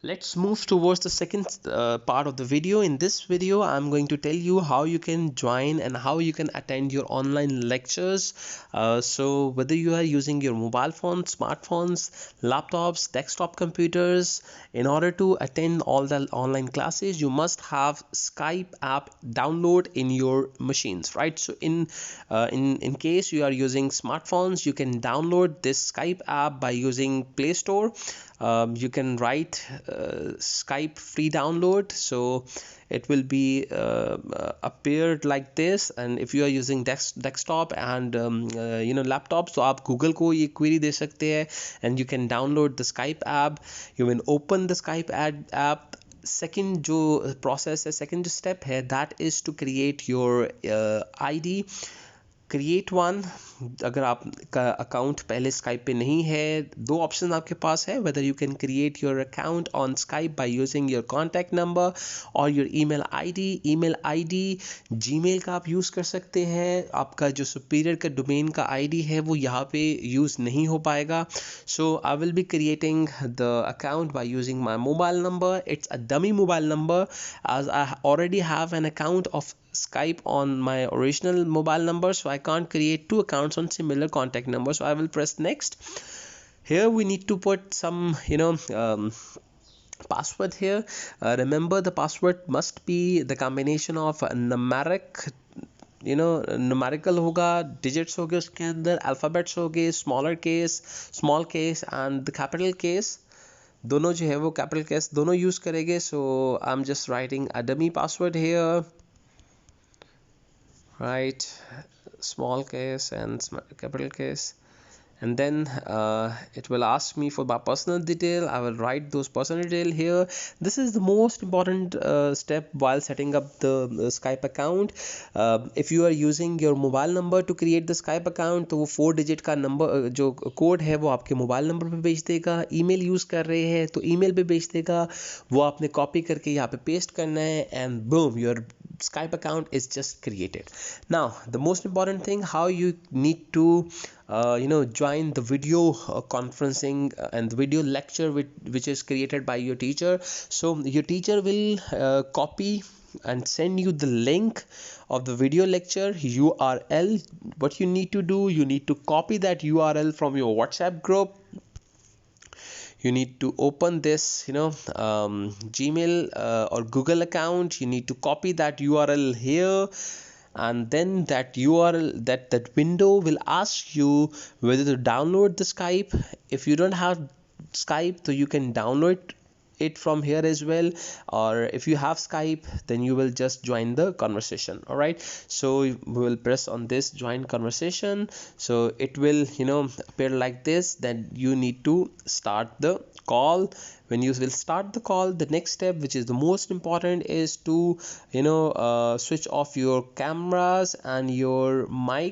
Let's move towards the second part of the video. In this video, I'm going to tell you how you can join and how you can attend your online lectures. So whether you are using your mobile phone, smartphones, laptops, desktop computers, in order to attend all the online classes, you must have Skype app download in your machines, right? So in case you are using smartphones, you can download this Skype app by using Play Store. You can write Skype free download, so it will be appeared like this. And if you are using desktop and laptop, so आप Google को ये query दे सकते हैं and you can download the Skype app. You will open the Skype app. Second जो process है, second step है, that is to create your ID. Create one, अगर आपका अकाउंट पहले स्काइप पे नहीं है, दो ऑप्शन आपके पास है, whether you can create your account on Skype by using your contact number और योर ईमेल आईडी जीमेल का आप यूज़ कर सकते हैं. आपका जो सुपीरियर का डोमेन का आईडी है वो यहाँ पे यूज़ नहीं हो पाएगा. So I will be creating the account by using my mobile number. It's a dummy mobile number as I already have an account of Skype on my original mobile number, so I can't create two accounts on similar contact numbers. So I will press next. Here we need to put some password here. Remember, the password must be the combination of numeric, numerical होगा, digits होगे उसके अंदर, alphabets होगे, small case and the capital case. दोनों जो है वो capital case दोनों यूज़ करेंगे. So I am just writing a dummy password here, right, small case and capital case, and then it will ask me for my personal detail. I will write those personal detail here. This is the most important step while setting up the Skype account. If you are using your mobile number to create the Skype account, तो वो 4 digit का number जो code है वो आपके mobile number पे भेज देगा. ईमेल यूज़ कर रहे हैं तो ईमेल पे भेज देगा, वो आपने कॉपी करके यहाँ पे पेस्ट करना है, and boom, your Skype account is just created. Now the most important thing, how you need to join the video conferencing and the video lecture which is created by your teacher. So your teacher will copy and send you the link of the video lecture URL. What you need to do, you need to copy that URL from your WhatsApp group. You need to open this Gmail or Google account. You need to copy that URL here, and then that URL, that window will ask you whether to download the Skype. If you don't have Skype, so you can download it from here as well, or if you have Skype, then you will just join the conversation. All right, so we will press on this join conversation. So it will appear like this. Then you need to start the call. When you will start the call, the next step, which is the most important, is to switch off your cameras and your mic.